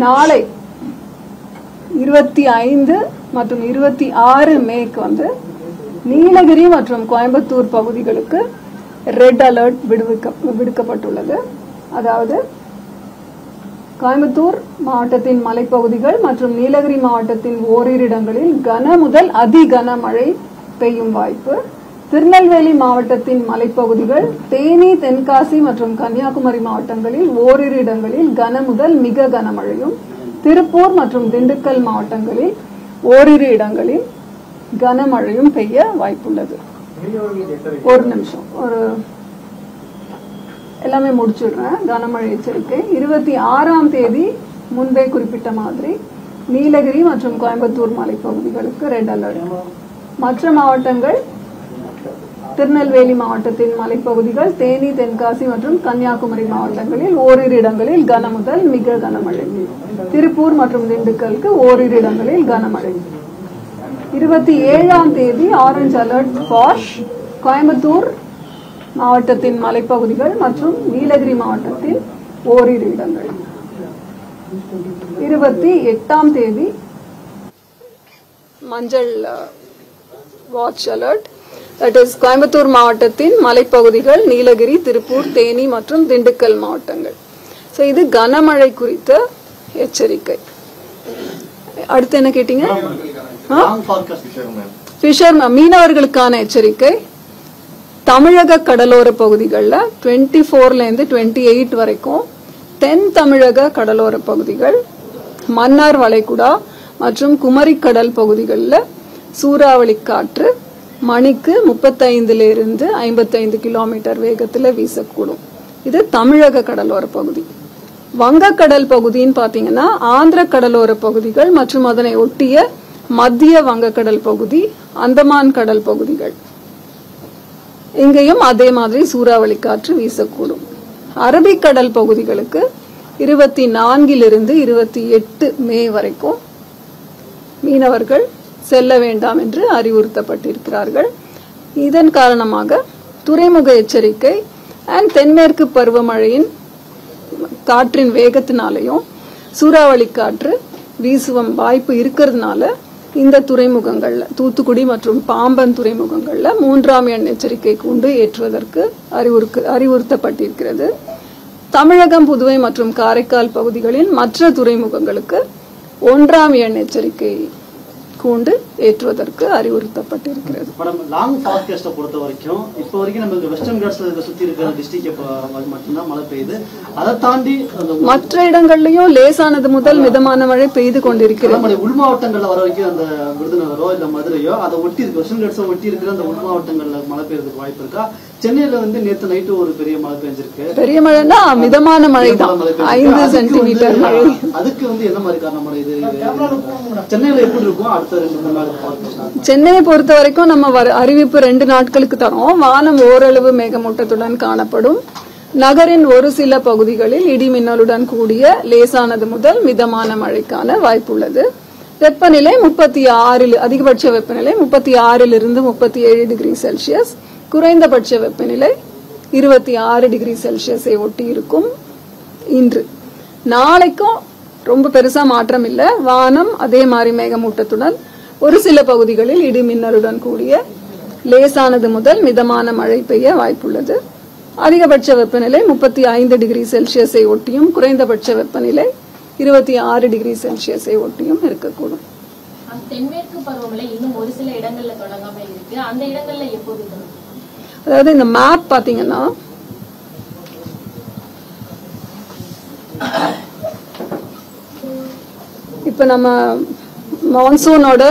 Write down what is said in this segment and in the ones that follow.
நாளை 25 மற்றும் 26 மேக்கு வந்து நீலகிரி மற்றும் கோயம்புத்தூர் பகுதிகளுக்கு ரெட் அலர்ட் விடுக்கப்பட்டுள்ளது. அதாவது கோயம்புத்தூர் மாவட்டத்தின் மலைப்பகுதிகள் மற்றும் நீலகிரி மாவட்டத்தின் ஓரிரு இடங்களில் கன முதல் அதி கனமழை பெய்யும் வாய்ப்பு. திருநெல்வேலி மாவட்டத்தின் மலைப்பகுதிகள், தேனி, தென்காசி மற்றும் கன்னியாகுமரி மாவட்டங்களில் ஓரிரு இடங்களில் கன முதல் மிக கனமழையும், திருப்பூர் மற்றும் திண்டுக்கல் மாவட்டங்களில் ஓரிரு இடங்களில் கனமழையும் பெய்ய வாய்ப்புள்ளது. ஒரு நிமிஷம், எல்லாமே முடிச்சுடுறேன். கனமழை எச்சரிக்கை 26ஆம் தேதி முன்பே குறிப்பிட்ட மாதிரி நீலகிரி மற்றும் கோயம்புத்தூர் மலைப்பகுதிகளுக்கு ரெட் அலர்ட். மற்ற மாவட்டங்கள் திருநெல்வேலி மாவட்டத்தின் மலைப்பகுதிகள், தேனி, தென்காசி மற்றும் கன்னியாகுமரி மாவட்டங்களில் ஓரிரு இடங்களில் கன முதல் மிக கனமழை. திருப்பூர் மற்றும் திண்டுக்கலுக்கு ஓரிரு இடங்களில் கனமழை. 27ஆம் தேதி ஆரஞ்சு அலர்ட் ஃபார் கோயம்புத்தூர் மாவட்டத்தின் மலைப்பகுதிகள் மற்றும் நீலகிரி மாவட்டத்தில் ஓரிரு இடங்கள். 28ஆம் தேதி மஞ்சள் watch alert, that is Coimbatore மாவட்டத்தின் மலைப்பகுதிகள், நீலகிரி, திருப்பூர், தேனி மற்றும் திண்டுக்கல் மாவட்டங்கள். ஸோ இது கனமழை குறித்த எச்சரிக்கை. அடுத்து என்ன கேட்டீங்க? மீனவர்களுக்கான எச்சரிக்கை. தமிழக கடலோர பகுதிகளில் 24 to 28 வரைக்கும், தென் தமிழக கடலோர பகுதிகள், மன்னார் வளைகுடா மற்றும் குமரிக்கடல் பகுதிகளில் சூறாவளி காற்று மணிக்கு 35 to 55 கிலோமீட்டர் வேகத்தில் வீசக்கூடும். இது தமிழக கடலோர பகுதி. வங்கக்கடல் பகுதின்னு பாத்தீங்கன்னா ஆந்திர கடலோர பகுதிகள் மற்றும் அதனை ஒட்டிய மத்திய வங்கக்கடல் பகுதி, அந்தமான் கடல் பகுதிகள், இங்கேயும் அதே மாதிரி சூறாவளி காற்று வீசக்கூடும். அரபிக்கடல் பகுதிகளுக்கு 24 to 28 மே வரைக்கும் மீனவர்கள் செல்ல வேண்டாம் என்று அறிவுறுத்தப்பட்டிருக்கிறார்கள். இதன் காரணமாக துறைமுக எச்சரிக்கை அண்ட் தென்மேற்கு பருவமழையின் காற்றின் வேகத்தினாலையும் சூறாவளி காற்று வீசும் வாய்ப்பு இருக்கிறதுனால இந்த துறைமுகங்கள்ல, தூத்துக்குடி மற்றும் பாம்பன் துறைமுகங்கள்ல 3ஆம் எண் எச்சரிக்கை கூண்டு ஏற்றுவதற்கு அறிவுறுத்தப்பட்டிருக்கிறது. தமிழகம், புதுவை மற்றும் காரைக்கால் பகுதிகளின் மற்ற துறைமுகங்களுக்கு 1ஆம் எண் எச்சரிக்கை கூண்டு ஏற்றுவதற்கு அறிவுறுத்தப்பட்டிருக்கிறது. லாங் ஃபார்காஸ்ட்டை பொறுத்த வரைக்கும் இப்போ வரைக்கும் நமக்கு வெஸ்டர்ன் காட்ஸ்ல சுத்தி இருக்கிற டிஸ்ட்ரிக்ட் மட்டும்தான் மழை பெய்யுது. அதை தாண்டி மற்ற இடங்கள்லயும் லேசானது முதல் மிதமான மழை பெய்து கொண்டிருக்கிறது. உள் மாவட்டங்கள்ல வர வரைக்கும் அந்த விருதுநகரோ இல்ல மதுரையோ அதை ஒட்டி இருக்கு, வெஸ்டர்ன் காட்ஸை ஒட்டி இருக்கிற அந்த உள் மாவட்டங்கள்ல மழை பெய்யறதுக்கு வாய்ப்பு இருக்கா? சென்னையில நேற்று நைட்டு ஒரு பெரிய மழை பெஞ்சிருக்கு. பெரிய மழைன்னா மிதமான மழை தான், 5 சென்டிமீட்டர் மழை. அதுக்கு என்ன மாதிரி காரணம்? இது சென்னையில எப்படி இருக்கும் அடுத்த 2-3 நாள்? சென்னையை பொறுத்த வரைக்கும் நம்ம அறிவிப்பு 2 நாட்களுக்கு தரோம். வானம் ஓரளவு மேகமூட்டத்துடன் காணப்படும். நகரின் ஒரு சில பகுதிகளில் இடி மின்னலுடன் கூடிய லேசானது முதல் மிதமான மழைக்கான வாய்ப்புள்ளது. வெப்பநிலை 36, அதிகபட்ச வெப்பநிலை 36 to 37 டிகிரி செல்சியஸ், குறைந்தபட்ச வெப்பநிலை 26 டிகிரி செல்சியஸை ஒட்டி இருக்கும். இன்று நாளைக்கும் ரொம்ப பெருசா மாற்றம் இல்ல. வானம் அதே மாதிரி மேகமூட்டத்துடன் ஒரு சில பகுதிகளில் இடி மின்னலுடன் கூடிய லேசானது முதல் மிதமான மழை பெய்ய வாய்ப்புள்ளது. அதிகபட்ச வெப்பநிலை 35 டிகிரி செல்சியஸை ஒட்டியும் குறைந்தபட்ச வெப்பநிலை 26 டிகிரி செல்சியஸை ஒட்டியும் இருக்கக்கூடும். தென்மேற்கு பருவமழை இன்னும் ஒரு சில இடங்கள்ல தொடங்காம இருக்கு. அந்த இடங்கள்ல எப்போது? அதாவது இந்த மேப் பாத்தீங்கன்னா இப்ப நம்ம மான்சூனோட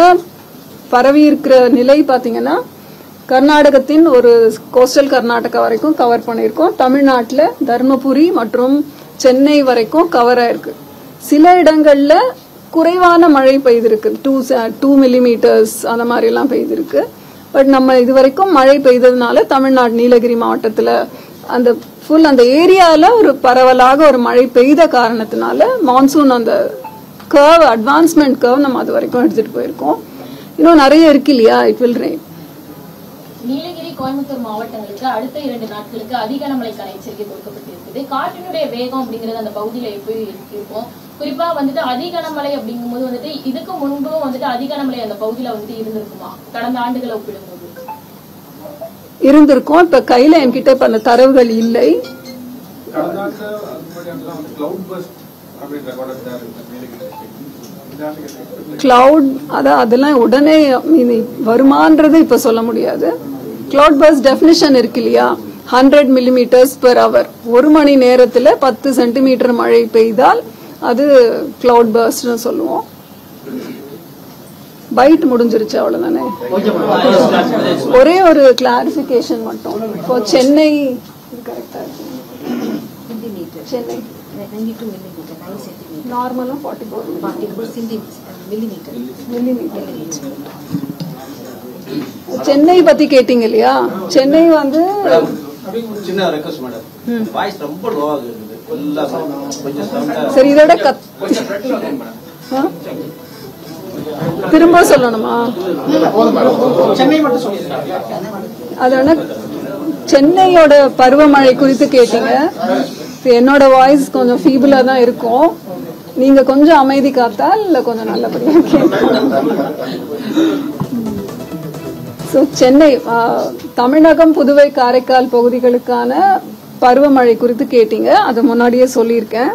பரவி இருக்கிற நிலை பாத்தீங்கன்னா கர்நாடகத்தின் ஒரு கோஸ்டல் கர்நாடகா வரைக்கும் கவர் பண்ணியிருக்கோம். தமிழ்நாட்டில் தர்மபுரி மற்றும் சென்னை வரைக்கும் கவர் ஆயிருக்கு. சில இடங்கள்ல குறைவான மழை பெய்திருக்கு, 2 மில்லிமீட்டர்ஸ் அந்த மாதிரி எல்லாம் பெய்திருக்கு. பட் நம்ம இதுவரைக்கும் மழை பெய்ததுனால தமிழ்நாடு நீலகிரி மாவட்டத்துல அந்த ஏரியால ஒரு பரவலாக ஒரு மழை பெய்த காரணத்தினால மான்சூன் அந்த கர்வ், அட்வான்ஸ்மெண்ட் கர்வ் நம்ம அது வரைக்கும் எடுத்துட்டு போயிருக்கோம். இன்னும் நிறைய இருக்கு இல்லையா, it will rain. Nilgiri, Coimbatore மாவட்டங்களுக்கு அடுத்த 2 நாட்களுக்கு அதிக மழைக்கான எச்சரிக்கை கொடுக்கப்பட்டிருக்குது. காற்றினுடைய வேகம் அப்படிங்கிறது அந்த பகுதியில எப்படி இருக்கும்? குறிப்பா வந்துட்டு அதிகனமழை அப்படிங்கும்போது வந்துட்டு இதுக்கு முன்பும் வந்துட்டு அதிகனமழை அந்த பகுதியில வந்துட்டு இருந்திருக்குமா கடந்த ஆண்டுகளை ஒப்பிடும்போது? இருந்திருக்கும். இப்ப கையில என்கிட்ட இப்ப அந்த தரவுகள் இல்லை. கிளவுட் அதெல்லாம் உடனே வருமானது இப்ப சொல்ல முடியாது. கிளவுட் பர்ஸ்ட் டெஃபினிஷன் இருக்கு இல்லையா, 100 mm/h. ஒரு மணி நேரத்துல 10 சென்டிமீட்டர் மழை பெய்தால் அது கிளவுட் பர்ஸ்ட்னு சொல்லுவோம். பைட் முடிஞ்சிருச்சு, அவ்வளவுதானே. ஒரே ஒரு கிளாரிபிகேஷன் மட்டும். இப்போ சென்னை கரெக்டா இருக்கு. சென்னை நார்மலா 44 மில்லிமீட்டர். சென்னை பத்தி கேட்டீங்க இல்லையா, சென்னை வந்து சின்ன ரெக்வெஸ்ட் மேடம், வாய்ஸ் ரொம்ப லோவா இருக்குது. சரி, இதோட திரும்ப சொல்லணுமா? அதோட சென்னையோட பருவமழை குறித்து கேட்டீங்க. என்னோட வாய்ஸ் கொஞ்சம் ஃபீபிளா தான் இருக்கும். நீங்க கொஞ்சம் அமைதி காத்தா இல்ல கொஞ்சம் நல்லபடியா சென்னை, தமிழகம், புதுவை, காரைக்கால் பகுதிகளுக்கான பருவமழை குறித்து கேட்டீங்க. அது முன்னாடியே சொல்லியிருக்கேன்.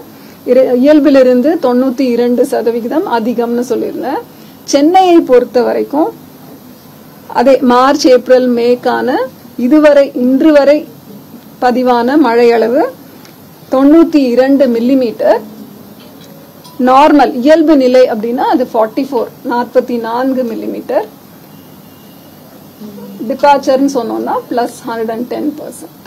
இயல்பிலிருந்து 92% அதிகம்னு சொல்லியிருந்தேன். சென்னையை பொறுத்த வரைக்கும் அதே மார்ச், ஏப்ரல், மேக்கான இதுவரை இன்று வரை பதிவான மழை அளவு 92 மில்லிமீட்டர். நார்மல் இயல்பு நிலை அப்படின்னா அது 44 மில்லிமீட்டர். டிபார்ச்சர்னு சொன்னோம்னா +110%.